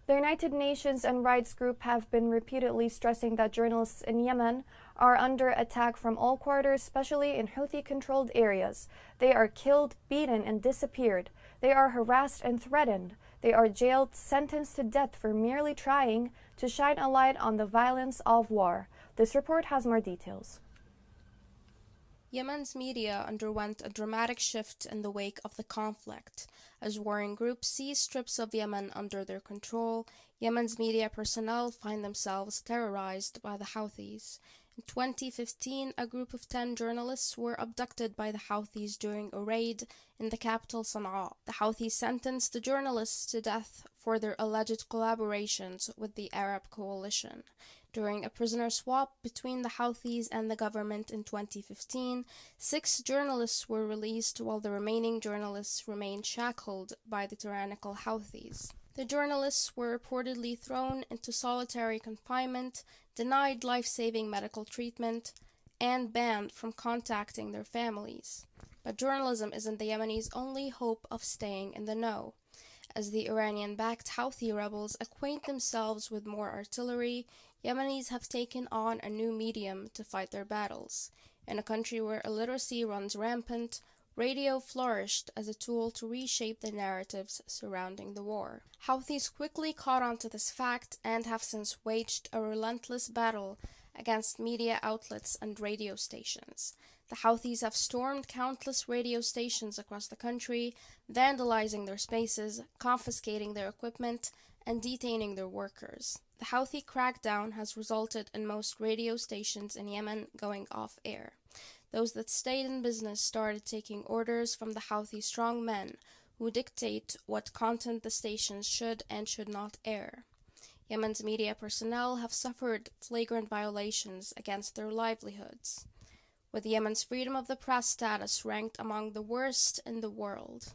The United Nations and rights group have been repeatedly stressing that journalists in Yemen are under attack from all quarters, especially in Houthi-controlled areas. They are killed, beaten, and disappeared. They are harassed and threatened. They are jailed, sentenced to death for merely trying to shine a light on the violence of war. This report has more details. Yemen's media underwent a dramatic shift in the wake of the conflict. As warring groups seize strips of Yemen under their control, Yemen's media personnel find themselves terrorized by the Houthis. In 2015, a group of 10 journalists were abducted by the Houthis during a raid in the capital Sana'a. The Houthis sentenced the journalists to death for their alleged collaborations with the Arab coalition. During a prisoner swap between the Houthis and the government in 2015, 6 journalists were released while the remaining journalists remained shackled by the tyrannical Houthis. The journalists were reportedly thrown into solitary confinement, denied life-saving medical treatment, and banned from contacting their families. But journalism isn't the Yemenis' only hope of staying in the know. As the Iranian-backed Houthi rebels acquaint themselves with more artillery, Yemenis have taken on a new medium to fight their battles. In a country where illiteracy runs rampant, radio flourished as a tool to reshape the narratives surrounding the war. Houthis quickly caught on to this fact and have since waged a relentless battle against media outlets and radio stations. The Houthis have stormed countless radio stations across the country, vandalizing their spaces, confiscating their equipment, and detaining their workers. The Houthi crackdown has resulted in most radio stations in Yemen going off air. Those that stayed in business started taking orders from the Houthi strongmen, who dictate what content the stations should and should not air. Yemen's media personnel have suffered flagrant violations against their livelihoods, with Yemen's freedom of the press status ranked among the worst in the world.